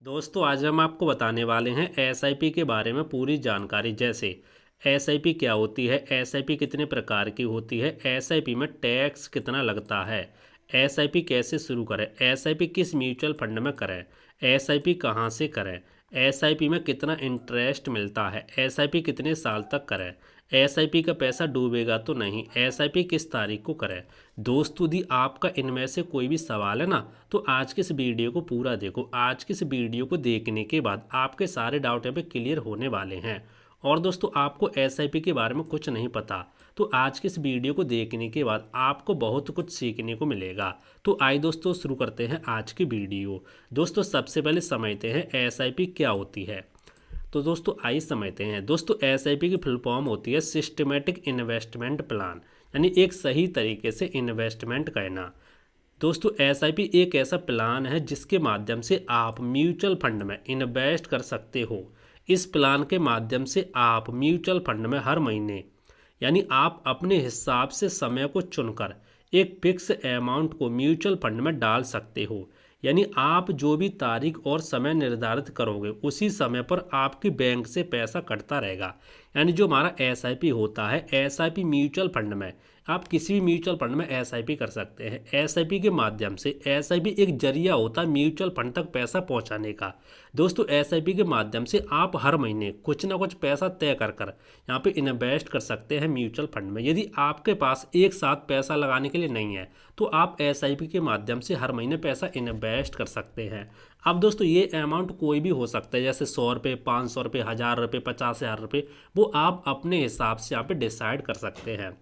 दोस्तों आज हम आपको बताने वाले हैं एसआईपी के बारे में पूरी जानकारी। जैसे एसआईपी क्या होती है, एसआईपी कितने प्रकार की होती है, एसआईपी में टैक्स कितना लगता है, एसआईपी कैसे शुरू करें, एसआईपी किस म्यूचुअल फंड में करें, एसआईपी कहां से करें, एसआईपी में कितना इंटरेस्ट मिलता है, एसआईपी कितने साल तक करें, एसआईपी का पैसा डूबेगा तो नहीं, एसआईपी किस तारीख को करें। दोस्तों यदि आपका इनमें से कोई भी सवाल है ना, तो आज के इस वीडियो को पूरा देखो। आज के इस वीडियो को देखने के बाद आपके सारे डाउट यहाँ पे क्लियर होने वाले हैं। और दोस्तों आपको एसआईपी के बारे में कुछ नहीं पता, तो आज के इस वीडियो को देखने के बाद आपको बहुत कुछ सीखने को मिलेगा। तो आइए दोस्तों शुरू करते हैं आज की वीडियो। दोस्तों सबसे पहले समझते हैं एसआईपी क्या होती है। तो दोस्तों आइए समझते हैं। दोस्तों एसआईपी की फुल फॉर्म होती है सिस्टमेटिक इन्वेस्टमेंट प्लान, यानी एक सही तरीके से इन्वेस्टमेंट करना। दोस्तों एसआईपी एक ऐसा प्लान है जिसके माध्यम से आप म्यूचुअल फंड में इन्वेस्ट कर सकते हो। इस प्लान के माध्यम से आप म्यूचुअल फंड में हर महीने, यानी आप अपने हिसाब से समय को चुनकर एक फिक्स अमाउंट को म्यूचुअल फंड में डाल सकते हो। यानी आप जो भी तारीख और समय निर्धारित करोगे उसी समय पर आपकी बैंक से पैसा कटता रहेगा। यानी जो हमारा एसआईपी होता है, एसआईपी म्यूचुअल फंड में आप किसी भी म्यूचुअल फंड में एसआईपी कर सकते हैं। एसआईपी के माध्यम से एसआईपी एक जरिया होता है म्यूचुअल फंड तक पैसा पहुंचाने का। दोस्तों एसआईपी के माध्यम से आप हर महीने कुछ ना कुछ पैसा तय कर कर यहाँ पे इन्वेस्ट कर सकते हैं म्यूचुअल फंड में। यदि आपके पास एक साथ पैसा लगाने के लिए नहीं है तो आप एसआईपी के माध्यम से हर महीने पैसा इन्वेस्ट कर सकते हैं। अब दोस्तों ये अमाउंट कोई भी हो सकता है, जैसे 100 रुपये, 500 रुपये, 1000 रुपये, 50,000 रुपये, वो आप अपने हिसाब से यहाँ पे डिसाइड कर सकते हैं।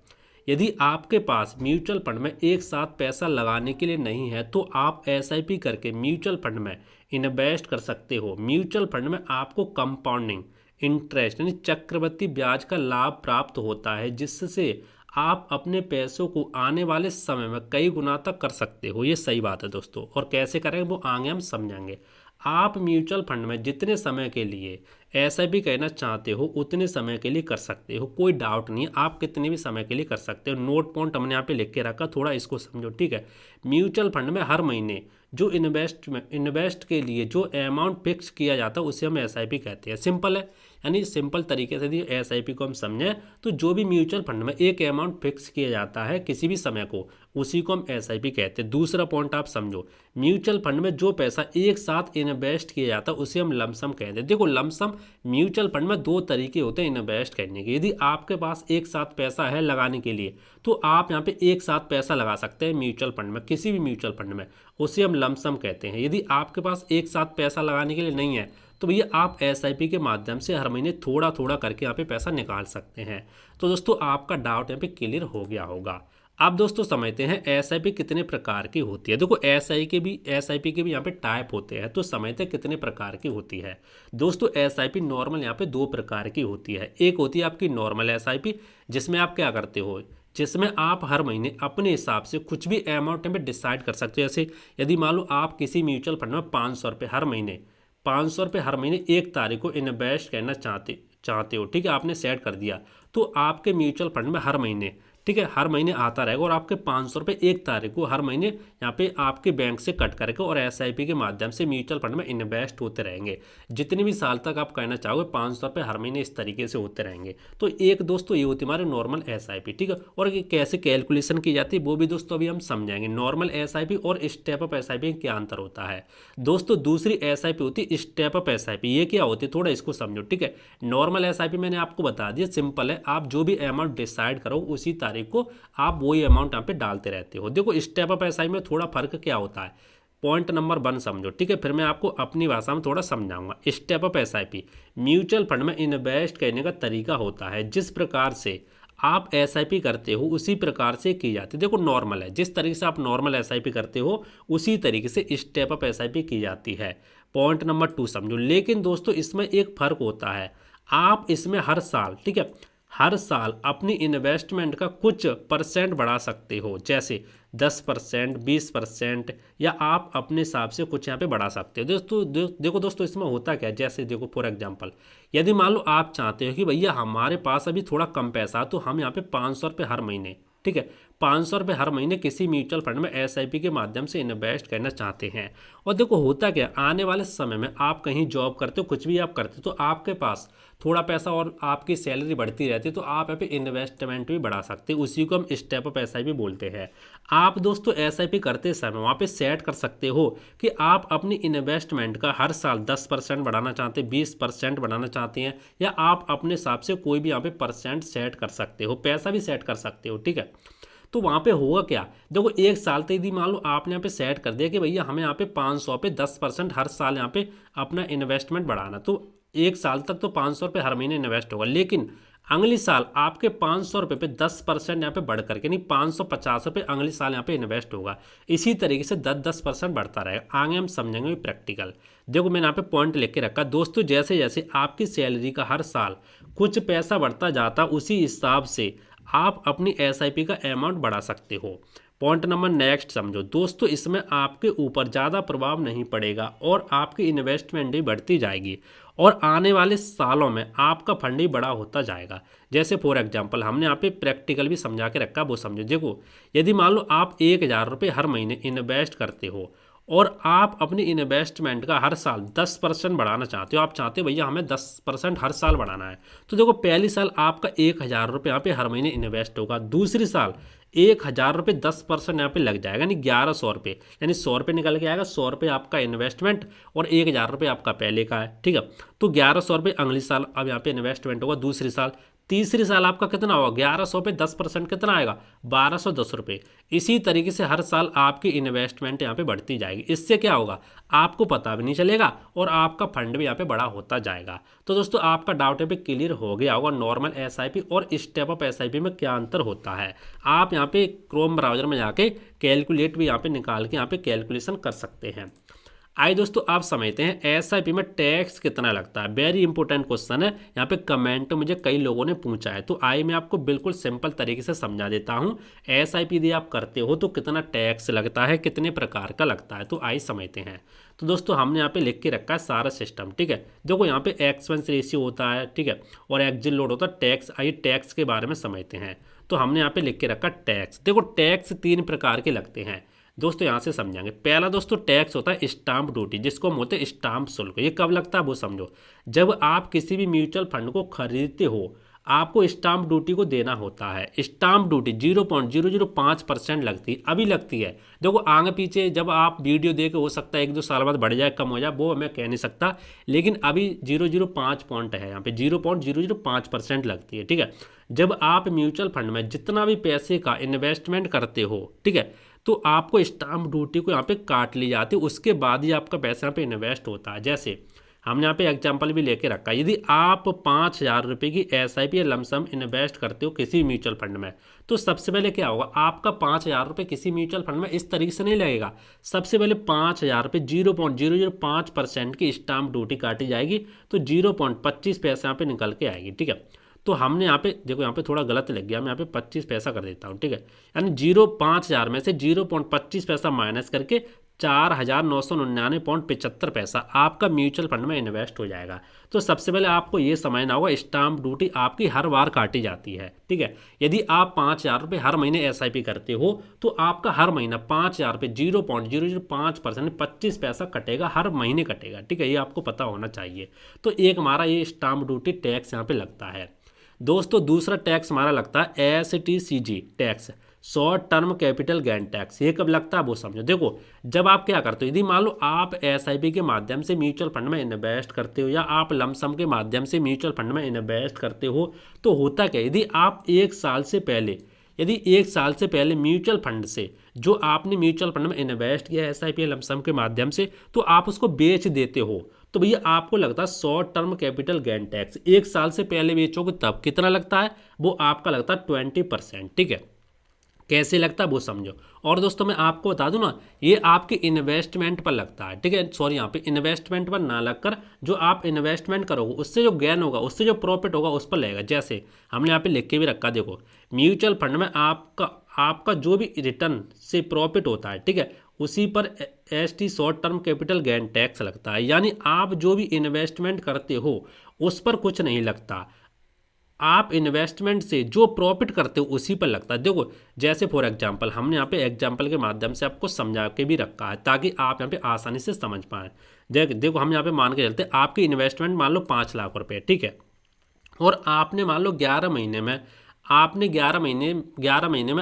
यदि आपके पास म्यूचुअल फंड में एक साथ पैसा लगाने के लिए नहीं है तो आप एसआईपी करके म्यूचुअल फंड में इन्वेस्ट कर सकते हो। म्यूचुअल फंड में आपको कंपाउंडिंग इंटरेस्ट यानी चक्रवृद्धि ब्याज का लाभ प्राप्त होता है, जिससे आप अपने पैसों को आने वाले समय में कई गुना तक कर सकते हो। ये सही बात है दोस्तों, और कैसे करेंगे वो आगे हम समझेंगे। आप म्यूचुअल फंड में जितने समय के लिए एसआईपी कहना चाहते हो उतने समय के लिए कर सकते हो, कोई डाउट नहीं है। आप कितने भी समय के लिए कर सकते हो। नोट पॉइंट हमने यहाँ पे लिख के रखा, थोड़ा इसको समझो, ठीक है। म्यूचुअल फंड में हर महीने जो इन्वेस्ट के लिए जो अमाउंट फिक्स किया जाता है उसे हम एसआईपी कहते हैं। सिंपल है, यानी सिंपल तरीके से यदि एसआईपी को हम समझें तो जो भी म्यूचुअल फंड में एक अमाउंट फिक्स किया जाता है किसी भी समय को, उसी को हम एसआईपी कहते हैं। दूसरा पॉइंट आप समझो, म्यूचुअल फंड में जो पैसा एक साथ इन्वेस्ट किया जाता है उसे हम लमसम कहते हैं। देखो लमसम म्यूचुअल फंड में दो तरीके होते हैं इन्वेस्ट करने के। यदि आपके पास एक साथ पैसा है लगाने के लिए तो आप यहाँ पे एक साथ पैसा लगा सकते हैं म्यूचुअल फंड में, किसी भी म्यूचुअल फंड में, उसे हम लमसम कहते हैं। यदि आपके पास एक साथ पैसा लगाने के लिए नहीं है तो भैया आप एसआईपी के माध्यम से हर महीने थोड़ा थोड़ा करके यहाँ पे पैसा निकाल सकते हैं। तो दोस्तों आपका डाउट यहाँ पे क्लियर हो गया होगा। अब दोस्तों समझते हैं एसआईपी कितने प्रकार की होती है। देखो एसआईपी के भी यहाँ पे टाइप होते हैं, तो समझते हैं कितने प्रकार की होती है। दोस्तों एसआईपी नॉर्मल यहाँ पे दो प्रकार की होती है। एक होती है आपकी नॉर्मल एसआईपी, जिसमें आप क्या करते हो, जिसमें आप हर महीने अपने हिसाब से कुछ भी अमाउंट में डिसाइड कर सकते हो। जैसे यदि मान लो आप किसी म्यूचुअल फंड में 500 रुपये हर महीने, 500 रुपये हर महीने एक तारीख को इन्वेस्ट करना चाहते हो, ठीक है, आपने सेट कर दिया, तो आपके म्यूचुअल फंड में हर महीने, ठीक है, हर महीने आता रहेगा और आपके 500 रुपये एक तारीख को हर महीने यहाँ पे आपके बैंक से कट करके और एसआईपी के माध्यम से म्यूचुअल फंड में इन्वेस्ट होते रहेंगे। जितने भी साल तक आप कहना चाहोगे 500 रुपये हर महीने इस तरीके से होते रहेंगे। तो एक दोस्तों ये होती है हमारे नॉर्मल एसआईपी, ठीक है। और ये कैसे कैलकुलेशन की जाती है वो भी दोस्तों अभी हम समझाएंगे। नॉर्मल एसआईपी और स्टेप अप एसआईपी क्या अंतर होता है। दोस्तों दूसरी एसआईपी होती है स्टेप अप एसआईपी। ये क्या होती है थोड़ा इसको समझो, ठीक है। नॉर्मल एसआईपी मैंने आपको बता दिया, सिंपल है, आप जो भी अमाउंट डिसाइड करो उसी तारीख को आप वही अमाउंट यहाँ पे डालते रहते हो। देखो स्टेप अप एसआईपी में थोड़ा फर्क क्या होता है, पॉइंट नंबर 1 समझो, ठीक है, फिर मैं आपको अपनी भाषा में थोड़ा समझाऊंगा। Step up SIP mutual fund में इन्वेस्ट करने का तरीका होता है। जिस प्रकार से आप एसआईपी करते हो उसी प्रकार से की जाती है। देखो नॉर्मल है, जिस तरीके से आप नॉर्मल एसआईपी करते हो उसी तरीके से स्टेप अप एसआईपी की जाती है। पॉइंट नंबर 2 समझो। लेकिन दोस्तों इसमें एक फर्क होता है, आप इसमें हर साल, ठीक है, हर साल अपनी इन्वेस्टमेंट का कुछ परसेंट बढ़ा सकते हो, जैसे 10%, 20%, या आप अपने हिसाब से कुछ यहाँ पे बढ़ा सकते हो। देखो दोस्तों इसमें होता क्या है, जैसे देखो फॉर एग्जांपल यदि मान लो आप चाहते हो कि भैया हमारे पास अभी थोड़ा कम पैसा, तो हम यहाँ पे 500 रुपये हर महीने, ठीक है, ₹500 हर महीने किसी म्यूचुअल फंड में एसआईपी के माध्यम से इन्वेस्ट करना चाहते हैं। और देखो होता क्या, आने वाले समय में आप कहीं जॉब करते हो, कुछ भी आप करते हो, तो आपके पास थोड़ा पैसा और आपकी सैलरी बढ़ती रहती है, तो आप यहाँ पे इन्वेस्टमेंट भी बढ़ा सकते हैं। उसी को हम स्टेप अप एसआईपी बोलते हैं। आप दोस्तों एसआईपी करते समय वहाँ पे सेट कर सकते हो कि आप अपनी इन्वेस्टमेंट का हर साल 10% बढ़ाना चाहते हैं, 20% बढ़ाना चाहते हैं, या आप अपने हिसाब से कोई भी यहाँ पे परसेंट सेट कर सकते हो, पैसा भी सेट कर सकते हो। ठीक है, तो वहाँ पे होगा क्या, देखो एक साल तक यदि मान लो आपने यहाँ पे सेट कर दिया कि भैया हमें यहाँ पे 500 पे 10% हर साल यहाँ पे अपना इन्वेस्टमेंट बढ़ाना, तो एक साल तक तो 500 रुपये हर महीने इन्वेस्ट होगा। लेकिन अगली साल आपके 500 रुपये पे 10% यहाँ पे बढ़ करके, नहीं 550 रुपये अगले साल यहाँ पे इन्वेस्ट होगा। इसी तरीके से 10% बढ़ता रहेगा। आगे हम समझेंगे प्रैक्टिकल। देखो मैंने यहाँ पे पॉइंट लिख के रखा, दोस्तों जैसे जैसे आपकी सैलरी का हर साल कुछ पैसा बढ़ता जाता, उसी हिसाब से आप अपनी एसआईपी का अमाउंट बढ़ा सकते हो। पॉइंट नंबर नेक्स्ट समझो दोस्तों, इसमें आपके ऊपर ज़्यादा प्रभाव नहीं पड़ेगा और आपकी इन्वेस्टमेंट भी बढ़ती जाएगी और आने वाले सालों में आपका फंड ही बड़ा होता जाएगा। जैसे फॉर एग्जांपल हमने यहाँ पे प्रैक्टिकल भी समझा के रखा, वो समझो। देखो यदि मान लो आप 1000 रुपये हर महीने इन्वेस्ट करते हो और आप अपनी इन्वेस्टमेंट का हर साल 10% बढ़ाना चाहते हो, आप चाहते हो भैया हमें 10% हर साल बढ़ाना है, तो देखो पहली साल आपका 1000 रुपये यहाँ पे हर महीने इन्वेस्ट होगा। दूसरी साल 1000 रुपये 10% यहाँ पे लग जाएगा, यानी 1100 रुपये, यानी 100 रुपये निकल के आएगा। 100 रुपये आपका इन्वेस्टमेंट और 1000 रुपये आपका पहले का है। ठीक है, तो 1100 रुपये अगली साल अब यहाँ पे इन्वेस्टमेंट होगा दूसरी साल। तीसरी साल आपका कितना होगा, 1100 पे 10% कितना आएगा, 1210 रुपये। इसी तरीके से हर साल आपकी इन्वेस्टमेंट यहाँ पे बढ़ती जाएगी। इससे क्या होगा, आपको पता भी नहीं चलेगा और आपका फंड भी यहाँ पे बड़ा होता जाएगा। तो दोस्तों आपका डाउट यहाँ पे क्लियर हो गया होगा, नॉर्मल एसआईपी और स्टेप अप एसआईपी में क्या अंतर होता है। आप यहाँ पे क्रोम ब्राउजर में जाके कैलकुलेट भी यहाँ पे निकाल के यहाँ पे कैलकुलेशन कर सकते हैं। आइए दोस्तों आप समझते हैं एसआईपी में टैक्स कितना लगता है। वेरी इंपॉर्टेंट क्वेश्चन है, यहाँ पे कमेंट मुझे कई लोगों ने पूछा है, तो आइए मैं आपको बिल्कुल सिंपल तरीके से समझा देता हूँ। एसआईपी यदि आप करते हो तो कितना टैक्स लगता है, कितने प्रकार का लगता है, तो आइए समझते हैं। तो दोस्तों हमने यहाँ पे लिख के रखा है सारा सिस्टम। ठीक है, देखो यहाँ पे एक्सपेंस रेशियो होता है, ठीक है, और एक्जिट लोड होता है, टैक्स। आइए टैक्स के बारे में समझते हैं। तो हमने यहाँ पे लिख के रखा टैक्स। देखो टैक्स 3 प्रकार के लगते हैं दोस्तों, यहाँ से समझाएंगे। पहला दोस्तों टैक्स होता है स्टाम्प ड्यूटी, जिसको हम बोलते हैं स्टाम्प शुल्क। ये कब लगता है वो समझो, जब आप किसी भी म्यूचुअल फंड को खरीदते हो आपको स्टाम्प ड्यूटी को देना होता है। स्टाम्प ड्यूटी 0.005% लगती है, अभी लगती है। देखो आगे पीछे जब आप वीडियो देखे हो सकता है 1-2 साल बाद बढ़ जाए कम हो जाए, वो मैं कह नहीं सकता, लेकिन अभी 0.05 पॉइंट है, यहाँ पे 0.005% लगती है। ठीक है, जब आप म्यूचुअल फंड में जितना भी पैसे का इन्वेस्टमेंट करते हो, ठीक है, तो आपको स्टाम्प ड्यूटी को यहाँ पे काट ली जाती है, उसके बाद ही आपका पैसा यहाँ पे इन्वेस्ट होता है। जैसे हमने यहाँ पे एग्जांपल भी लेके रखा है, यदि आप 5000 रुपये की एसआईपी या लमसम इन्वेस्ट करते हो किसी म्यूचुअल फंड में, तो सबसे पहले क्या होगा, आपका 5000 रुपये किसी म्यूचुअल फंड में इस तरीके से नहीं लगेगा। सबसे पहले 5000 रुपये 0.005% की स्टाम्प ड्यूटी काटी जाएगी, तो 0.25 पैसे यहाँ पे निकल के आएगी। ठीक है, तो हमने यहाँ पे देखो, यहाँ पे थोड़ा गलत लग गया, मैं यहाँ पे 25 पैसा कर देता हूँ। ठीक है, यानी 5000 में से 0.25 पैसा माइनस करके 4999.75 पैसा आपका म्यूचुअल फंड में इन्वेस्ट हो जाएगा। तो सबसे पहले आपको ये समझना होगा, स्टाम्प ड्यूटी आपकी हर बार काटी जाती है। ठीक है, यदि आप 5000 रुपये हर महीने एसआईपी करते हो तो आपका हर महीना 5000 रुपये 0.005% 25 पैसा कटेगा, हर महीने कटेगा। ठीक है, ये आपको पता होना चाहिए। तो एक हमारा ये स्टाम्प ड्यूटी टैक्स यहाँ पे लगता है। दोस्तों दूसरा टैक्स हमारा लगता है STCG tax, short term capital gain tax. ये कब लगता है वो समझो। देखो जब आप क्या करते हो, यदि मान लो आप एसआईपी के माध्यम से म्यूचुअल फंड में इन्वेस्ट करते हो या आप लमसम के माध्यम से म्यूचुअल फंड में इन्वेस्ट करते हो, तो होता क्या, यदि आप 1 साल से पहले म्यूचुअल फंड से जो आपने म्यूचुअल फंड में इन्वेस्ट किया है एसआईपी या लमसम के माध्यम से, तो आप उसको बेच देते हो, तो भैया आपको लगता है short term capital gain tax. 1 साल से पहले बेचोगे तब कितना लगता है, वो आपका लगता है 20%। ठीक है, कैसे लगता है वो समझो। और दोस्तों मैं आपको बता दूं ना, ये आपके इन्वेस्टमेंट पर लगता है। ठीक है, सॉरी यहाँ पे इन्वेस्टमेंट पर ना लगकर जो आप इन्वेस्टमेंट करोगे उससे जो गेन होगा, उससे जो प्रॉफिट होगा उस पर लगेगा। जैसे हमने यहाँ पे लिख के भी रखा, देखो म्यूचुअल फंड में आपका जो भी रिटर्न से प्रॉफिट होता है, ठीक है, उसी पर ST short term capital gain tax लगता है। यानी आप जो भी इन्वेस्टमेंट करते हो उस पर कुछ नहीं लगता। आप इन्वेस्टमेंट से जो प्रॉफिट करते हो उसी पर लगता है। देखो जैसे फॉर एग्जांपल हमने यहाँ पे एग्जांपल के माध्यम से आपको समझा के भी रखा है ताकि आप यहाँ पे आसानी से समझ पाएँ। देखो हम यहाँ पे मान के चलते आपकी इन्वेस्टमेंट मान लो 5 लाख रुपए, ठीक है, और आपने मान लो 11 महीने में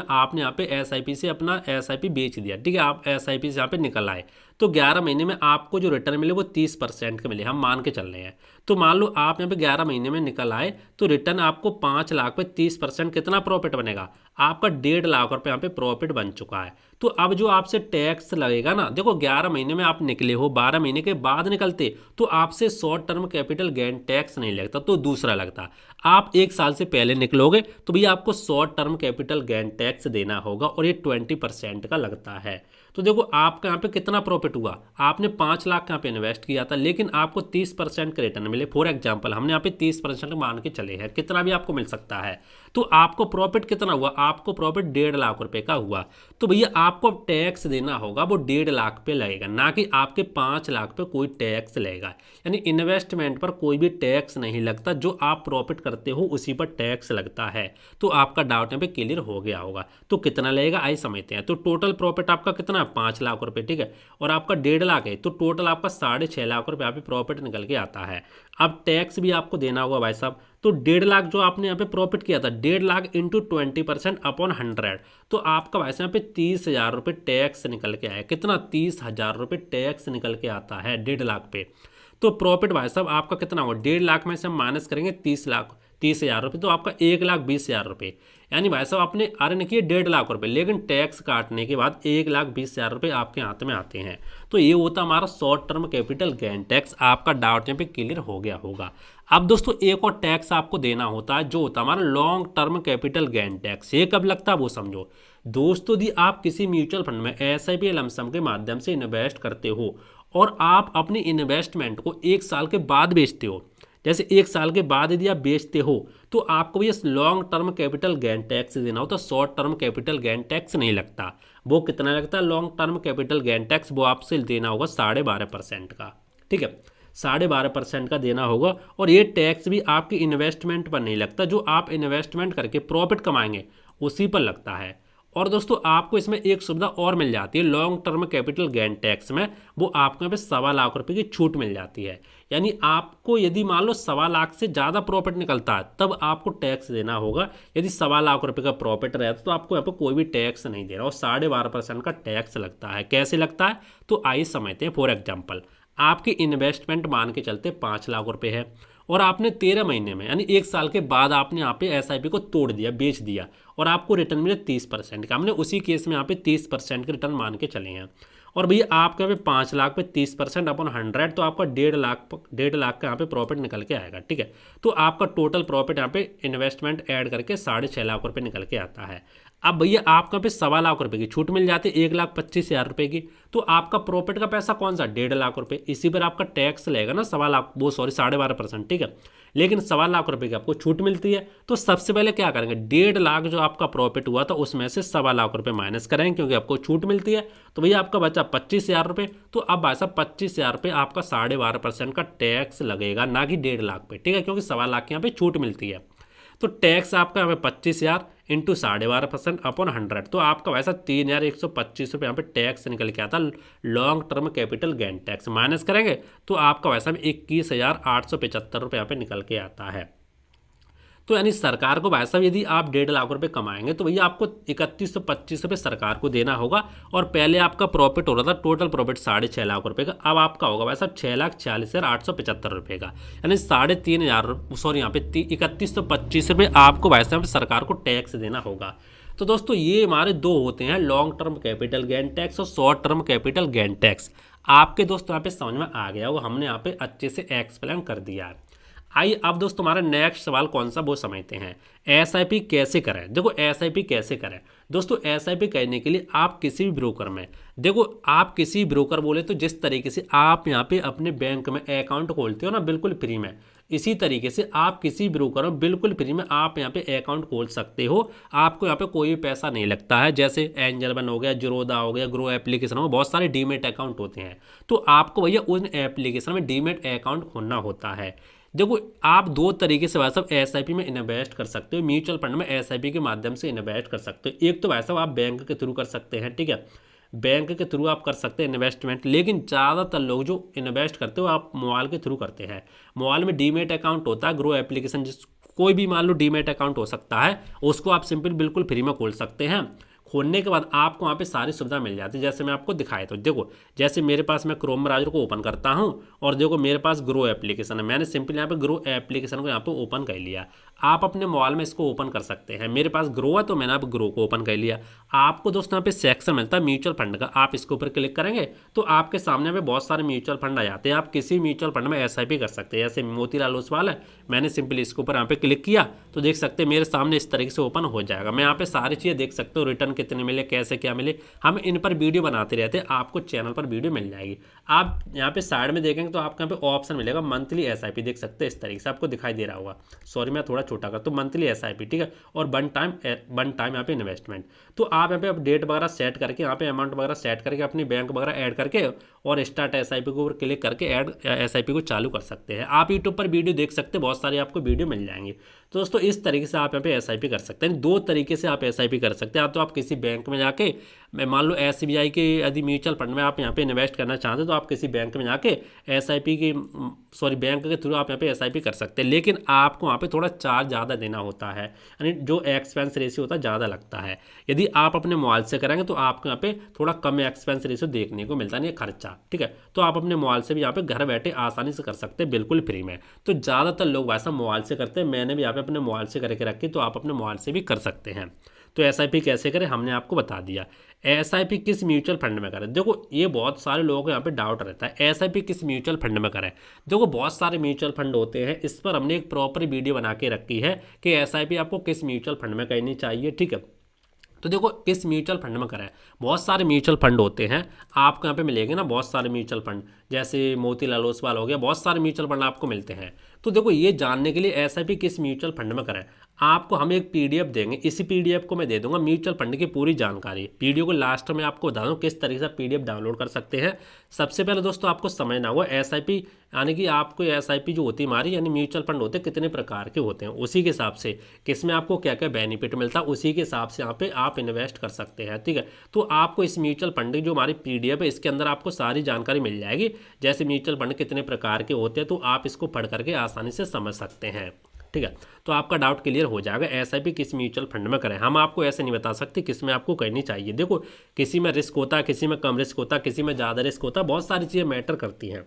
आपने यहाँ पे एसआईपी से अपना एसआईपी बेच दिया, ठीक है, आप एसआईपी से यहाँ पे निकल आए, तो 11 महीने में आपको जो रिटर्न मिले वो 30% के मिले, हम मान के चल रहे हैं। तो मान लो आप यहाँ पे 11 महीने में निकल आए तो रिटर्न आपको 5 लाख पे 30% कितना प्रॉफिट बनेगा, आपका 1.5 लाख रुपये यहाँ पे प्रॉफिट बन चुका है। तो अब जो आपसे टैक्स लगेगा ना, देखो 11 महीने में आप निकले हो, 12 महीने के बाद निकलते तो आपसे short term capital gain tax नहीं लगता, तो दूसरा लगता। आप 1 साल से पहले निकलोगे तो भैया आपको short term capital gain tax देना होगा और ये 20% का लगता है। तो देखो आपका यहाँ पे कितना प्रॉफिट हुआ, आपने 5 लाख यहाँ पे इन्वेस्ट किया था लेकिन आपको 30% के रिटर्न मिले। फॉर एग्जांपल हमने यहाँ पे 30% मान के चले हैं, कितना भी आपको मिल सकता है। तो आपको प्रॉफिट कितना हुआ, आपको प्रॉफिट 1.5 लाख रुपए का हुआ। तो भैया आपको टैक्स देना होगा वो 1.5 लाख पे लगेगा, ना कि आपके 5 लाख पे कोई टैक्स लगेगा। यानी इन्वेस्टमेंट पर कोई भी टैक्स नहीं लगता, जो आप प्रॉफिट करते हो उसी पर टैक्स लगता है। तो आपका डाउट यहाँ पे क्लियर हो गया होगा। तो कितना लगेगा आइए समझते हैं। तो टोटल प्रॉफिट आपका कितना है, 5 लाख रुपए, ठीक है, और आपका 1.5 लाख है, तो टोटल आपका 6.5 लाख रुपए यहाँ पे प्रॉफिट निकल के आता है। अब टैक्स भी आपको देना होगा भाई साहब। तो 1.5 लाख जो आपने यहाँ पे प्रॉफिट किया था, 1.5 लाख इंटू 20% अपॉन 100, तो आपका भाई साहब यहाँ पे 30,000 रुपये टैक्स निकल के आया। कितना, 30,000 रुपये टैक्स निकल के आता है 1.5 लाख पे। तो प्रॉफिट भाई साहब आपका कितना होगा, 1.5 लाख में से हम माइनस करेंगे 30,000 रुपये, तो आपका 1,20,000 रुपये। यानी भाई साहब आपने अर्न किए 1.5 लाख रुपये, लेकिन टैक्स काटने के बाद 1,20,000 रुपये आपके हाथ में आते हैं। तो ये होता हमारा short term capital gain tax. आपका डाउट यहाँ पे क्लियर हो गया होगा। अब दोस्तों एक और टैक्स आपको देना होता है जो होता है हमारा long term capital gain tax. ये कब लगता है वो समझो दोस्तों। यदि आप किसी म्यूचुअल फंड में एसआईपी लमसम के माध्यम से इन्वेस्ट करते हो और आप अपनी इन्वेस्टमेंट को 1 साल के बाद बेचते हो, जैसे 1 साल के बाद यदि आप बेचते हो तो आपको ये long term capital gain tax देना होता है, short term capital gain tax नहीं लगता। वो कितना लगता है long term capital gain tax, वो आपसे देना होगा 12.5% का, ठीक है, 12.5% का देना होगा। और ये टैक्स भी आपकी इन्वेस्टमेंट पर नहीं लगता, जो आप इन्वेस्टमेंट करके प्रॉफिट कमाएंगे उसी पर लगता है। और दोस्तों आपको इसमें एक सुविधा और मिल जाती है long term capital gain tax में, वो आपको यहाँ पे 1.25 लाख रुपए की छूट मिल जाती है। यानी आपको यदि मान लो 1.25 लाख से ज़्यादा प्रॉफिट निकलता है तब आपको टैक्स देना होगा। यदि 1.25 लाख का प्रॉफिट रहता तो आपको यहाँ पर कोई भी टैक्स नहीं देना और 12.5% का टैक्स लगता है। कैसे लगता है तो आइए समझते हैं। फॉर एग्जाम्पल आपकी इन्वेस्टमेंट मान के चलते 5 लाख रुपए है और आपने 13 महीने में यानी 1 साल के बाद आपने यहाँ पे एसआईपी को तोड़ दिया, बेच दिया और आपको रिटर्न मिले 30% का। हमने उसी केस में यहाँ पे 30% के रिटर्न मान के चले हैं। और भैया आपके यहाँ पे 5 लाख पे 30% अपॉन 100, तो आपका 1.5 लाख का यहाँ पे प्रॉफिट निकल के आएगा, ठीक है। तो आपका टोटल प्रॉफिट यहाँ पे इन्वेस्टमेंट ऐड करके 6.5 लाख रुपये निकल के आता है। अब भैया आपका पे 1.25 लाख की छूट मिल जाती है 1,25,000 रुपये की। तो आपका प्रॉफिट का पैसा कौन सा, 1.5 लाख रुपये, इसी पर आपका टैक्स लगेगा ना 12%, ठीक है। लेकिन 1.25 लाख की आपको छूट मिलती है। तो सबसे पहले क्या करेंगे, 1.5 लाख जो आपका प्रॉफिट हुआ था उसमें से 1.25 लाख माइनस करेंगे क्योंकि आपको छूट मिलती है। तो भैया आपका बचा 25,000 रुपये। तो अब भाई साहब 25,000 आपका 12.5% का टैक्स लगेगा, ना कि 1.5 लाख पे, ठीक है, क्योंकि 1.25 लाख यहाँ पे छूट मिलती है। तो टैक्स आपका यहाँ पे 25,000 इंटू 12.5% अपॉन 100, तो आपका वैसा 3,125 रुपये यहाँ पे टैक्स निकल के आता long term capital gain tax. Minus करेंगे तो आपका वैसा 21,875 रुपये यहाँ पे निकल के आता है। तो यानी सरकार को भाई साहब यदि आप 1.5 लाख रुपए कमाएंगे तो भैया आपको 3,125 रुपये सरकार को देना होगा। और पहले आपका प्रॉफिट हो रहा था टोटल प्रॉफिट 6.5 लाख रुपए का, अब आपका होगा भाई साहब 6,40,875 रुपये का, यानी 3,500 सॉरी यहाँ पे 3,125 रुपये आपको भाई साहब सरकार को टैक्स देना होगा। तो दोस्तों ये हमारे दो होते हैं, long term capital gain tax और short term capital gain tax. आपके दोस्तों यहाँ पे समझ में आ गया, वो हमने यहाँ पे अच्छे से एक्सप्लेन कर दिया है। आइए अब दोस्तों हमारा नेक्स्ट सवाल कौन सा वो समझते हैं, एसआईपी कैसे करें। देखो एसआईपी कैसे करें दोस्तों, एसआईपी करने के लिए आप किसी भी ब्रोकर में, देखो आप किसी ब्रोकर बोले तो जिस तरीके से आप यहाँ पे अपने बैंक में अकाउंट खोलते हो ना बिल्कुल फ्री में, इसी तरीके से आप किसी ब्रोकर में बिल्कुल फ्री में आप यहाँ पे अकाउंट खोल सकते हो। आपको यहाँ पे कोई भी पैसा नहीं लगता है। जैसे एंजल वन हो गया, जीरोधा हो गया, ग्रो एप्लीकेशन हो, बहुत सारे डीमेट अकाउंट होते हैं। तो आपको भैया उन एप्लीकेशन में डीमेट अकाउंट खोलना होता है। देखो आप दो तरीके से भाई साहब एसआईपी में इन्वेस्ट कर सकते हो, म्यूचुअल फंड में एसआईपी के माध्यम से इन्वेस्ट कर सकते हो। एक तो भाई साहब आप बैंक के थ्रू कर सकते हैं, ठीक है, बैंक के थ्रू आप कर सकते हैं इन्वेस्टमेंट, लेकिन ज़्यादातर लोग जो इन्वेस्ट करते हो आप मोबाइल के थ्रू करते हैं। मोबाइल में डीमेट अकाउंट होता है, ग्रो एप्लीकेशन, जिस कोई भी मान लो डीमेट अकाउंट हो सकता है, उसको आप सिंपल बिल्कुल फ्री में खोल सकते हैं। खोलने के बाद आपको वहाँ पे सारी सुविधा मिल जाती है, जैसे मैं आपको दिखाया तो देखो, जैसे मेरे पास मैं क्रोम ब्राउज़र को ओपन करता हूँ और देखो मेरे पास ग्रो एप्लीकेशन है, मैंने सिंपल यहाँ पे ग्रो एप्लीकेशन को यहाँ पे ओपन कर लिया। आप अपने मोबाइल में इसको ओपन कर सकते हैं। मेरे पास ग्रो है तो मैंने अब ग्रो को ओपन कर लिया। आपको दोस्तों यहाँ पे सेक्शन मिलता है म्यूचुअल फंड का, आप इसके ऊपर क्लिक करेंगे तो आपके सामने में बहुत सारे म्यूचुअल फंड आ जाते हैं। आप किसी म्यूचुअल फंड में एसआईपी कर सकते हैं, जैसे मोतीलाल ओसवाल है, मैंने सिंपली इसके ऊपर यहाँ पे क्लिक किया तो देख सकते हैं मेरे सामने इस तरीके से ओपन हो जाएगा। मैं यहाँ पे सारी चीज़ें देख सकते हो, रिटर्न कितने मिले, कैसे क्या मिले, हम इन पर वीडियो बनाते रहते हैं, आपको चैनल पर वीडियो मिल जाएगी। आप यहाँ पे साइड में देखेंगे तो आपको यहाँ पे ऑप्शन मिलेगा मंथली एसआईपी, देख सकते हैं इस तरीके से आपको दिखाई दे रहा होगा, सॉरी मैं थोड़ा छोटा कर, तो मंथली एसआईपी, ठीक है, और वन टाइम यहाँ पे इन्वेस्टमेंट। तो आप यहाँ पे अब डेट वगैरह सेट करके, यहाँ पे अमाउंट वगैरह सेट करके, अपनी बैंक वगैरह ऐड करके और स्टार्ट एसआईपी के ऊपर क्लिक करके ऐड एसआईपी को चालू कर सकते हैं। आप यूट्यूब पर वीडियो देख सकते हैं, बहुत सारी आपको वीडियो मिल जाएंगी। तो दोस्तों इस तरीके से आप यहाँ पे एसआईपी कर सकते हैं। दो तरीके से आप एसआईपी कर सकते हैं। तो आप किसी बैंक में जाके, मैं मान लो एसबीआई के यदि म्यूचुअल फंड में आप यहाँ पे इन्वेस्ट करना चाहते हैं तो आप किसी बैंक में जाके एसआईपी की, सॉरी बैंक के थ्रू आप यहाँ पे एसआईपी कर सकते हैं, लेकिन आपको वहाँ पे थोड़ा चार्ज ज़्यादा देना होता है, यानी जो एक्सपेंस रेशियो होता है ज़्यादा लगता है। यदि आप अपने मोबाइल से करेंगे तो आपको यहाँ पे थोड़ा कम एक्सपेंस रेशियो देखने को मिलता है, नहीं खर्चा, ठीक है। तो आप अपने मोबाइल से भी यहाँ पे घर बैठे आसानी से कर सकते हैं, बिल्कुल फ्री में। तो ज़्यादातर लोग वैसा मोबाइल से करते हैं, मैंने भी यहाँ पे अपने मोबाइल से करके रखी, तो आप अपने मोबाइल से भी कर सकते हैं। तो एसआईपी कैसे करें हमने आपको बता दिया। एसआईपी किस म्यूचुअल फंड में करें, देखो ये बहुत सारे लोगों को यहाँ पे डाउट रहता है, एसआईपी किस म्यूचुअल फंड में करें। देखो बहुत सारे म्यूचुअल फंड होते हैं, इस पर हमने एक प्रॉपर वीडियो बना के रखी है कि एसआईपी आपको किस म्यूचुअल फंड में करनी चाहिए, ठीक है। तो देखो किस म्यूचुअल फंड में करें, बहुत सारे म्यूचुअल फंड होते हैं, आपको यहाँ पे मिलेंगे ना बहुत सारे म्यूचुअल फंड, जैसे मोतीलाल ओसवाल हो गया, बहुत सारे म्यूचुअल फंड आपको मिलते हैं। तो देखो ये जानने के लिए एसआईपी किस म्यूचुअल फंड में करें, आपको हम एक पीडीएफ देंगे, इसी पीडीएफ को मैं दे दूंगा म्यूचुअल फंड की पूरी जानकारी। वीडियो को लास्ट में आपको बता दूं किस तरीके से पीडीएफ डाउनलोड कर सकते हैं। सबसे पहले दोस्तों आपको समझना होगा एसआईपी, यानी कि आपको एसआईपी जो होती है हमारी, यानी म्यूचुअल फंड होते हैं कितने प्रकार के होते हैं, उसी के हिसाब से किसमें आपको क्या क्या बेनिफिट मिलता है, उसी के हिसाब से यहाँ पे आप इन्वेस्ट कर सकते हैं, ठीक है। तो आपको इस म्यूचुअल फंड की जो हमारी पीडीएफ है इसके अंदर आपको सारी जानकारी मिल जाएगी, जैसे म्यूचुअल फंड कितने प्रकार के होते हैं, तो आप इसको पढ़ करके आसानी से समझ सकते हैं, ठीक है। तो आपका डाउट क्लियर हो जाएगा एसआईपी किस म्यूचुअल फंड में करें। हम आपको ऐसे नहीं बता सकते किस में आपको करनी चाहिए। देखो किसी में रिस्क होता है, किसी में कम रिस्क होता है, किसी में ज़्यादा रिस्क होता है, बहुत सारी चीज़ें मैटर करती हैं,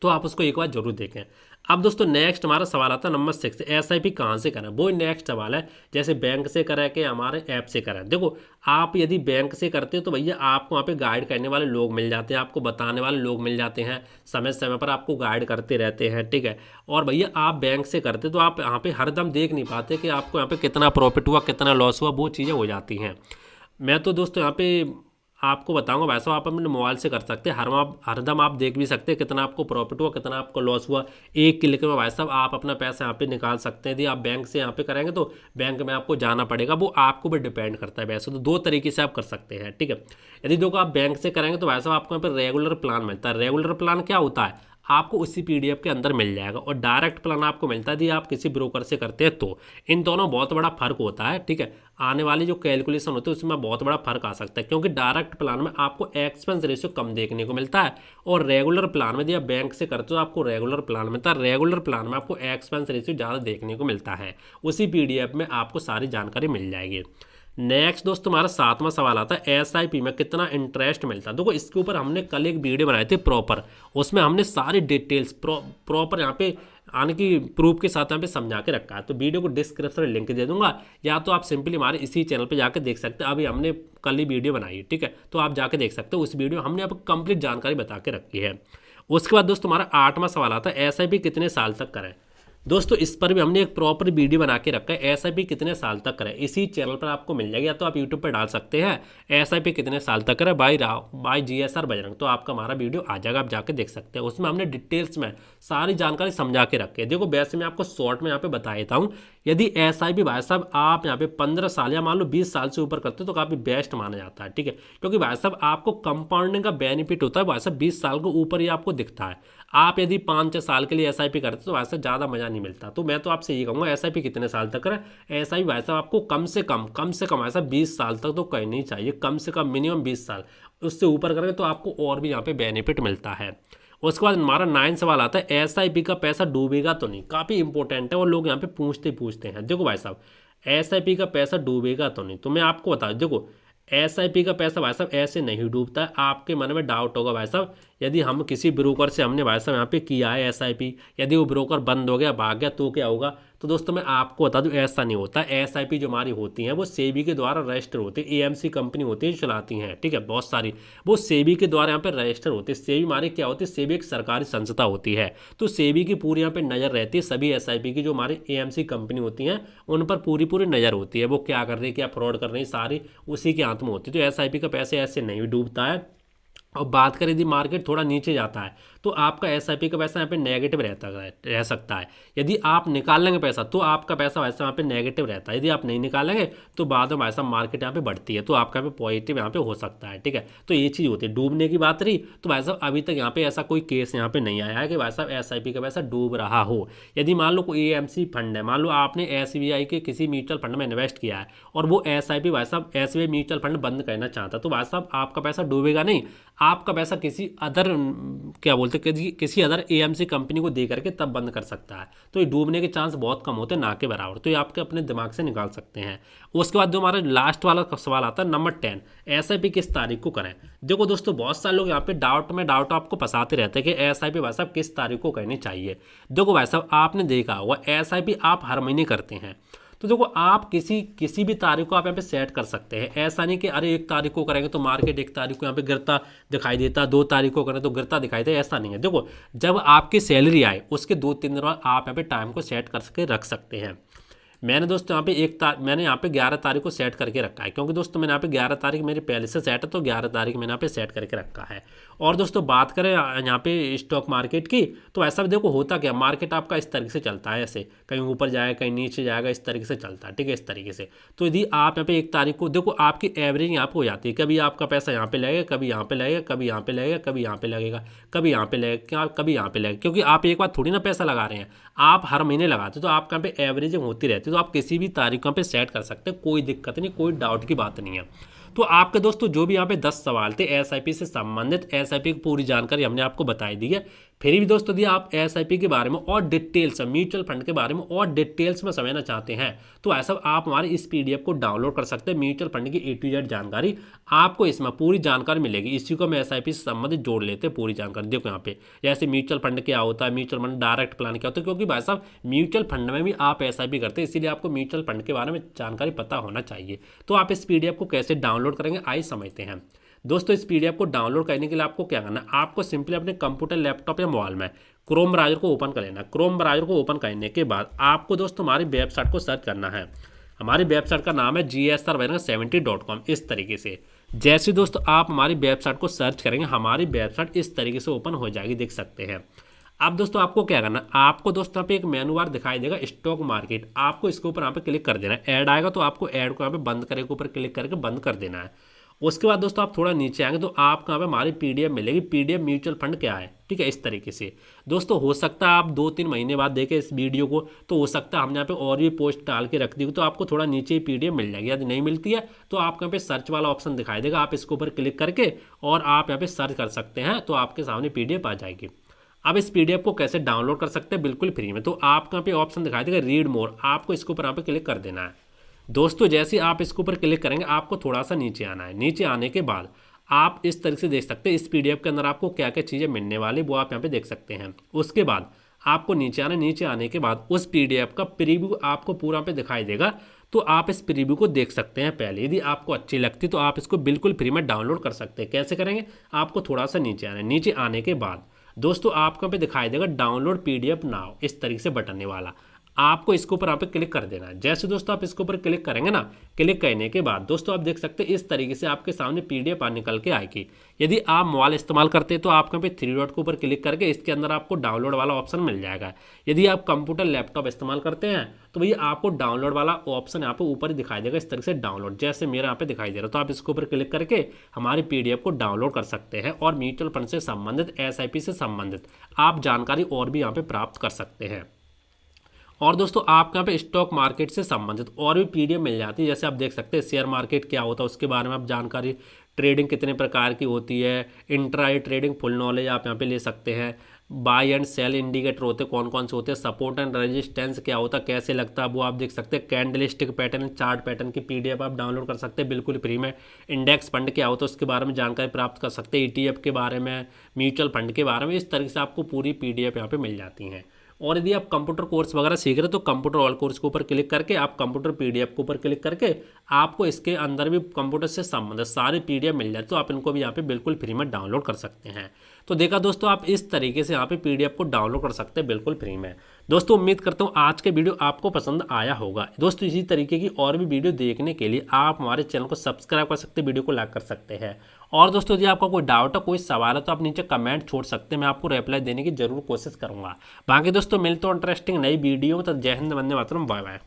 तो आप उसको एक बार जरूर देखें। अब दोस्तों नेक्स्ट हमारा सवाल आता है नंबर 6, एसआईपी कहाँ से करें। वो नेक्स्ट सवाल है, जैसे बैंक से करें कि हमारे ऐप से करें। देखो आप यदि बैंक से करते हो तो भैया आपको वहाँ पे गाइड करने वाले लोग मिल जाते हैं, आपको बताने वाले लोग मिल जाते हैं, समय समय पर आपको गाइड करते रहते हैं, ठीक है। और भैया आप बैंक से करते तो आप यहाँ पे हरदम देख नहीं पाते कि आपको यहाँ पे कितना प्रॉफिट हुआ, कितना लॉस हुआ, वो चीज़ें हो जाती हैं। मैं तो दोस्तों यहाँ पे आपको बताऊंगा, वैसा आप अपने मोबाइल से कर सकते हैं, हरदम आप देख भी सकते हैं कितना आपको प्रॉफिट हुआ, कितना आपको लॉस हुआ। एक क्लिक में भाई साहब आप अपना पैसा यहाँ पे निकाल सकते हैं। यदि आप बैंक से यहाँ पे करेंगे तो बैंक में आपको जाना पड़ेगा, वो आपको भी डिपेंड करता है। वैसे तो दो तरीके से आप कर सकते हैं, ठीक है। यदि देखो आप बैंक से करेंगे तो भाई साहब आपको यहाँ पे रेगुलर प्लान मिलता है। रेगुलर प्लान क्या होता है, आपको उसी पीडीएफ के अंदर मिल जाएगा, और डायरेक्ट प्लान आपको मिलता है यदि आप किसी ब्रोकर से करते हैं तो। इन दोनों बहुत बड़ा फर्क होता है, ठीक है। आने वाली जो कैलकुलेशन होती है उसमें बहुत बड़ा फर्क आ सकता है, क्योंकि डायरेक्ट प्लान में आपको एक्सपेंस रेशियो कम देखने को मिलता है, और रेगुलर प्लान में यदि आप बैंक से करते हो आपको रेगुलर प्लान मिलता है। रेगुलर प्लान में आपको एक्सपेंस रेशियो ज़्यादा देखने को मिलता है, उसी पीडीएफ में आपको सारी जानकारी मिल जाएगी। नेक्स्ट दोस्तों हमारा 7वां सवाल आता है एसआईपी में कितना इंटरेस्ट मिलता है। देखो इसके ऊपर हमने कल एक वीडियो बनाई थी प्रॉपर, उसमें हमने सारी डिटेल्स प्रॉपर यहाँ पे आने की प्रूफ के साथ यहाँ पे समझा के रखा है। तो वीडियो को डिस्क्रिप्शन में लिंक दे दूंगा, या तो आप सिंपली हमारे इसी चैनल पे जाके देख सकते हैं। अभी हमने कल ही वीडियो बनाई है, ठीक है, तो आप जाके देख सकते हो। उस वीडियो में हमने आपको कंप्लीट जानकारी बता के रखी है। उसके बाद दोस्तों हमारा 8वां सवाल आता है एसआईपी कितने साल तक करें। दोस्तों इस पर भी हमने एक प्रॉपर वीडियो बना के रखा है, एसआईपी कितने साल तक करें, इसी चैनल पर आपको मिल जाएगा, या तो आप यूट्यूब पर डाल सकते हैं एसआईपी कितने साल तक करें बाय जीएसआर बजरंग, तो आपका हमारा वीडियो आ जाएगा, आप जाके देख सकते हैं। उसमें हमने डिटेल्स में सारी जानकारी समझा के रखी है। देखो वैसे मैं आपको शॉर्ट में यहाँ पे बता देता हूँ, यदि एसआईपी भाई साहब आप यहाँ पे 15 साल या मान लो 20 साल से ऊपर करते हो तो काफ़ी बेस्ट माना जाता है, ठीक है, क्योंकि भाई साहब आपको कंपाउंडिंग का बेनिफिट होता है भाई साहब 20 साल के ऊपर ही आपको दिखता है। आप यदि 5-6 साल के लिए SIP करते तो वैसे ज़्यादा मज़ा नहीं मिलता। तो मैं तो आपसे ये कहूँगा SIP कितने साल तक करें, SIP वैसे आपको कम से कम ऐसा 20 साल तक तो करनी ही चाहिए, कम से कम मिनिमम 20 साल। उससे ऊपर करेंगे तो आपको और भी यहाँ पे बेनिफिट मिलता है। उसके बाद हमारा 9 सवाल आता है SIP का पैसा डूबेगा तो नहीं, काफ़ी इंपॉर्टेंट है और लोग यहाँ पे पूछते हैं। देखो भाई साहब, SIP का पैसा डूबेगा तो नहीं, तो मैं आपको बता दूं, देखो SIP का पैसा भाई साहब ऐसे नहीं डूबता है। आपके मन में डाउट होगा भाई साहब, यदि हम किसी ब्रोकर से हमने भाई साहब यहाँ पे किया है SIP, यदि वो ब्रोकर बंद हो गया, भाग गया, तो क्या होगा? तो दोस्तों मैं आपको बता दूं, ऐसा नहीं होता। SIP जो हमारी होती हैं वो सेबी के द्वारा रजिस्टर होती है, AMC कंपनी होती है जो चलाती हैं, ठीक है, बहुत सारी, वो सेबी के द्वारा यहाँ पे रजिस्टर होती है। सेबी हमारी क्या होती है? सेबी एक सरकारी संस्था होती है, तो सेबी की पूरी यहाँ पे नज़र रहती है सभी SIP की, जो हमारी AMC कंपनी होती हैं उन पर पूरी नज़र होती है। वो क्या कर रही है, क्या फ्रॉड कर रही है, सारी उसी के हाथ में होती है। तो SIP का पैसे ऐसे नहीं डूबता है। और बात करें यदि मार्केट थोड़ा नीचे जाता है तो आपका SIP का पैसा यहाँ पे नेगेटिव रह सकता है। यदि आप निकाल लेंगे पैसा तो आपका पैसा वैसे यहाँ पे नेगेटिव रहता है। यदि आप नहीं निकालेंगे तो बाद में वैसा मार्केट यहाँ पे बढ़ती है, तो आपका यहाँ पे पॉजिटिव यहाँ पे हो सकता है, ठीक है। तो ये चीज़ होती है। डूबने की बात रही तो भाई साहब अभी तक यहाँ पे ऐसा कोई केस यहाँ पे नहीं आया है कि भाई साहब SIP का पैसा डूब रहा हो। यदि मान लो कोई AMC फंड है, मान लो आपने SBI के किसी म्यूचुअल फंड में इन्वेस्ट किया है और वो SIP भाई साहब SBI म्यूचुअल फंड बंद करना चाहता, तो भाई साहब आपका पैसा डूबेगा नहीं, आपका पैसा किसी अदर क्या बोलते किसी अदर AMC कंपनी को दे करके तब बंद कर सकता है। तो ये डूबने के चांस बहुत कम होते हैं, ना के बराबर। तो ये आपके अपने दिमाग से निकाल सकते हैं। उसके बाद जो हमारा लास्ट वाला सवाल आता है नंबर 10, SIP किस तारीख को करें। देखो दोस्तों, बहुत सारे लोग यहाँ पे डाउट आपको फंसाते रहते हैं कि SIP भाई साहब किस तारीख को करनी चाहिए। देखो भाई साहब, आपने देखा होगा SIP आप हर महीने करते हैं, तो देखो आप किसी भी तारीख को आप यहाँ पे सेट कर सकते हैं। ऐसा नहीं कि अरे 1 तारीख को करेंगे तो मार्केट 1 तारीख को यहाँ पे गिरता दिखाई देता, 2 तारीख को करें तो गिरता दिखाई देता, ऐसा नहीं है। देखो जब आपकी सैलरी आए उसके 2-3 दिन बाद आप यहाँ पे टाइम को सेट करके रख सकते हैं। मैंने दोस्तों यहाँ पे मैंने यहाँ पे 11 तारीख को सेट करके रखा है, क्योंकि दोस्तों मैंने यहाँ पे 11 तारीख मेरी पहले से सेट है, तो 11 तारीख मैंने यहाँ पे सेट करके रखा है। और दोस्तों बात करें यहाँ पे स्टॉक मार्केट की, तो ऐसा देखो होता क्या, मार्केट आपका इस तरीके से चलता है, ऐसे कहीं ऊपर जाएगा कहीं नीचे जाएगा, इस तरीके से चलता है, ठीक है, इस तरीके से। तो यदि आप यहाँ पे 1 तारीख को देखो, आपकी एवरेज यहाँ पे हो जाती है, कभी आपका पैसा यहाँ पे लगेगा, कभी यहाँ पे लगेगा, कभी यहाँ पे लगेगा, कभी यहाँ पे लगेगा, कभी यहाँ पे लगेगा, कभी यहाँ पे लगेगा, क्योंकि आप एक बार थोड़ी ना पैसा लगा रहे हैं, आप हर महीने लगाते हो, तो आपका यहाँ पे एवरेजिंग होती रहती है। तो आप किसी भी तारीखों पे सेट कर सकते हैं, कोई दिक्कत नहीं, कोई डाउट की बात नहीं है। तो आपके दोस्तों जो भी यहाँ पे 10 सवाल थे SIP से संबंधित, SIP की पूरी जानकारी हमने आपको बताई दी है। फिर भी दोस्तों यदि आप SIP के बारे में और डिटेल्स, म्यूचुअल फंड के बारे में और डिटेल्स में समझना चाहते हैं तो ऐसा आप हमारी इस PDF को डाउनलोड कर सकते हैं। म्यूचुअल फंड की A to Z जानकारी आपको इसमें पूरी जानकारी मिलेगी। इसी को हम SIP से संबंधित जोड़ लेते हैं पूरी जानकारी। देखो यहाँ पे जैसे म्यूचुअल फंड क्या होता है, म्यूचुअल फंड डायरेक्ट प्लान क्या होता है, क्योंकि भाई साहब म्यूचुअल फंड में भी आप SIP करते हैं, इसीलिए आपको म्यूचुअल फंड के बारे में जानकारी पता होना चाहिए। तो आप इस PDF को कैसे डाउनलोड करेंगे आइए समझते हैं। दोस्तों इस PDF को डाउनलोड करने के लिए आपको क्या करना है, आपको सिंपली अपने कंप्यूटर, लैपटॉप या मोबाइल में क्रोम ब्राउज़र को ओपन कर लेना। क्रोम ब्राउज़र को ओपन करने के बाद आपको दोस्तों हमारी वेबसाइट को सर्च करना है। हमारी वेबसाइट का नाम है gsr70.com। इस तरीके से जैसे दोस्तों आप हमारी वेबसाइट को सर्च करेंगे, हमारी वेबसाइट इस तरीके से ओपन हो जाएगी, देख सकते हैं। अब दोस्तों आपको क्या करना है, आपको दोस्तों यहाँ पे एक मेनू बार दिखाई देगा स्टॉक मार्केट, आपको इसके ऊपर यहाँ पे क्लिक कर देना है। ऐड आएगा तो आपको ऐड को यहाँ पे बंद करने के ऊपर क्लिक करके बंद कर देना है। उसके बाद दोस्तों आप थोड़ा नीचे आएंगे तो आपको यहाँ पे हमारी PDF मिलेगी। PDF म्यूचुअल फंड क्या है, ठीक है, इस तरीके से। दोस्तों हो सकता है आप 2-3 महीने बाद देखें इस वीडियो को, तो हो सकता है हमने यहाँ पे और भी पोस्ट डाल के रख दी, तो आपको थोड़ा नीचे ही PDF मिल जाएगी। यदि नहीं मिलती है तो आपको यहाँ पे सर्च वाला ऑप्शन दिखाई देगा, आप इसके ऊपर क्लिक करके और आप यहाँ पे सर्च कर सकते हैं, तो आपके सामने PDF आ जाएगी। अब इस PDF को कैसे डाउनलोड कर सकते हैं बिल्कुल फ्री में, तो आपको यहाँ पे ऑप्शन दिखाई देगा रीड मोर, आपको इसके ऊपर यहाँ पे क्लिक कर देना है। दोस्तों जैसे आप इसके ऊपर क्लिक करेंगे आपको थोड़ा सा नीचे आना है। नीचे आने के बाद आप इस तरीके से देख सकते हैं इस PDF के अंदर आपको क्या क्या चीज़ें मिलने वाली वो आप यहाँ पे देख सकते हैं। उसके बाद आपको नीचे आना, नीचे आने के बाद उस PDF का प्रीव्यू आपको पूरा पे दिखाई देगा, तो आप इस प्रीव्यू को देख सकते हैं पहले। यदि आपको अच्छी लगती तो आप इसको बिल्कुल फ्री में डाउनलोड कर सकते हैं। कैसे करेंगे, आपको थोड़ा सा नीचे आना है। नीचे आने के बाद दोस्तों आपको यहाँ पे दिखाई देगा डाउनलोड PDF नाउ, इस तरीके से बटन वाला। आपको इसके ऊपर यहाँ पे क्लिक कर देना है। जैसे दोस्तों आप इसके ऊपर क्लिक करेंगे ना, क्लिक करने के बाद दोस्तों आप देख सकते हैं इस तरीके से आपके सामने PDF निकल के आएगी। यदि आप मोबाइल इस्तेमाल करते हैं तो आपको यहाँ पे 3 डॉट के ऊपर क्लिक करके इसके अंदर आपको डाउनलोड वाला ऑप्शन मिल जाएगा। यदि आप कंप्यूटर लैपटॉप इस्तेमाल करते हैं तो भैया आपको डाउनलोड वाला ऑप्शन यहाँ पे ऊपर ही दिखाई देगा इस तरीके से डाउनलोड, जैसे मेरा यहाँ पे दिखाई दे रहा है। तो आप इसके ऊपर क्लिक करके हमारी PDF को डाउनलोड कर सकते हैं और म्यूचुअल फंड से संबंधित, SIP से संबंधित आप जानकारी और भी यहाँ पे प्राप्त कर सकते हैं। और दोस्तों आपको यहाँ पे स्टॉक मार्केट से संबंधित और भी PDF मिल जाती है। जैसे आप देख सकते हैं शेयर मार्केट क्या होता है उसके बारे में आप जानकारी, ट्रेडिंग कितने प्रकार की होती है, इंट्राडे ट्रेडिंग फुल नॉलेज आप यहाँ पे ले सकते हैं, बाय एंड सेल इंडिकेटर होते कौन कौन से होते हैं, सपोर्ट एंड रेजिस्टेंस क्या होता है, कैसे लगता है वो आप देख सकते हैं, कैंडलस्टिक पैटर्न, चार्ट पैटर्न की PDF आप डाउनलोड कर सकते हैं बिल्कुल फ्री में, इंडेक्स फंड क्या होता है उसके बारे में जानकारी प्राप्त कर सकते हैं, ETF के बारे में, म्यूचुअल फंड के बारे में। इस तरीके से आपको पूरी PDF यहाँ पे मिल जाती हैं। और यदि आप कंप्यूटर कोर्स वगैरह सीख रहे हो तो कंप्यूटर ऑल कोर्स के ऊपर क्लिक करके आप कंप्यूटर PDF के ऊपर क्लिक करके आपको इसके अंदर भी कंप्यूटर से संबंधित सारे PDF मिल जाए, तो आप इनको भी यहाँ पे बिल्कुल फ्री में डाउनलोड कर सकते हैं। तो देखा दोस्तों आप इस तरीके से यहाँ पे PDF को डाउनलोड कर सकते हैं बिल्कुल फ्री में। दोस्तों उम्मीद करता हूँ आज के वीडियो आपको पसंद आया होगा। दोस्तों इसी तरीके की और भी वीडियो देखने के लिए आप हमारे चैनल को सब्सक्राइब कर सकते हैं, वीडियो को लाइक कर सकते हैं। और दोस्तों यदि आपका कोई डाउट है, कोई सवाल है तो आप नीचे कमेंट छोड़ सकते हैं, मैं आपको रिप्लाई देने की जरूर कोशिश करूंगा। बाकी दोस्तों मिलते हैं इंटरेस्टिंग नई वीडियो में, तो जय हिंद, वंदे मातरम, बाय बाय।